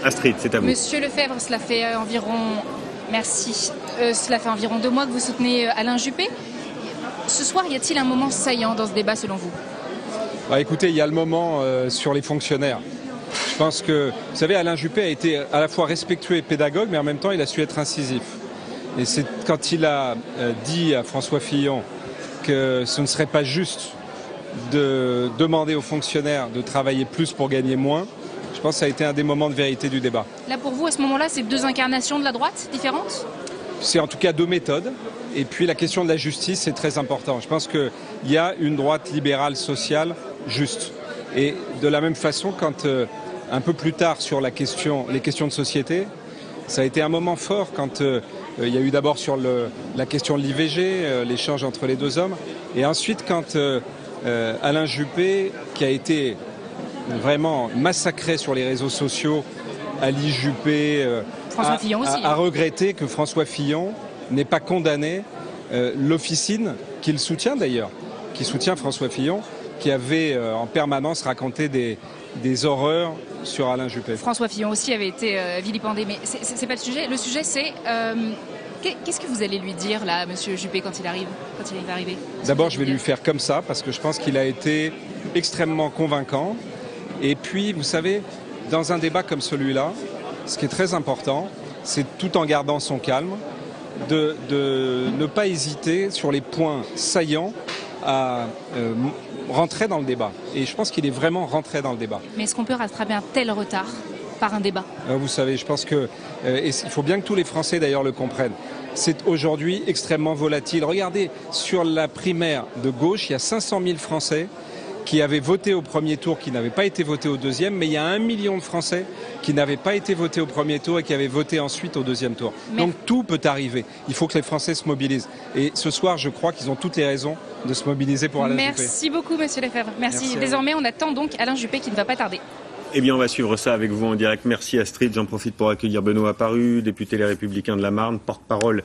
Astrid, c'est à vous. Monsieur Lefebvre, cela fait environ 2 mois que vous soutenez Alain Juppé. Ce soir, y a-t-il un moment saillant dans ce débat selon vous? Écoutez, il y a le moment sur les fonctionnaires. Je pense que, vous savez, Alain Juppé a été à la fois respectueux et pédagogue, mais en même temps, il a su être incisif. Et c'est quand il a dit à François Fillon que ce ne serait pas juste de demander aux fonctionnaires de travailler plus pour gagner moins, je pense que ça a été un des moments de vérité du débat. Là, pour vous, à ce moment-là, c'est 2 incarnations de la droite différentes? C'est en tout cas 2 méthodes. Et puis la question de la justice, c'est très important. Je pense qu'il y a une droite libérale sociale juste. Et de la même façon, quand un peu plus tard sur les questions de société, ça a été un moment fort quand il y a eu d'abord sur la question de l'IVG, l'échange entre les 2 hommes, et ensuite quand Alain Juppé, qui a été vraiment massacré sur les réseaux sociaux, Ali Juppé a regretté que François Fillon n'ait pas condamné l'officine qu'il soutient d'ailleurs, qui soutient François Fillon, qui avait en permanence raconté des horreurs sur Alain Juppé. François Fillon aussi avait été vilipendé, mais c'est pas le sujet. Le sujet, c'est qu'est-ce que vous allez lui dire là, Monsieur Juppé, quand il va arriver? D'abord, je vais lui faire comme ça, parce que je pense qu'il a été extrêmement convaincant. Et puis, vous savez, dans un débat comme celui-là, ce qui est très important, c'est tout en gardant son calme, de ne pas hésiter sur les points saillants à rentrer dans le débat. Et je pense qu'il est vraiment rentré dans le débat. Mais est-ce qu'on peut rattraper un tel retard par un débat? Vous savez, je pense que il faut bien que tous les Français d'ailleurs le comprennent. C'est aujourd'hui extrêmement volatile. Regardez, sur la primaire de gauche, il y a 500 000 Français qui avaient voté au premier tour, qui n'avaient pas été votés au deuxième, mais il y a 1 million de Français qui n'avaient pas été votés au premier tour et qui avaient voté ensuite au deuxième tour. Donc tout peut arriver. Il faut que les Français se mobilisent. Et ce soir, je crois qu'ils ont toutes les raisons de se mobiliser pour Alain Juppé. Merci beaucoup, Monsieur Lefebvre. Merci. Désormais, on attend donc Alain Juppé qui ne va pas tarder. Eh bien, on va suivre ça avec vous en direct. Merci Astrid. J'en profite pour accueillir Benoît Apparu, député Les Républicains de la Marne, porte-parole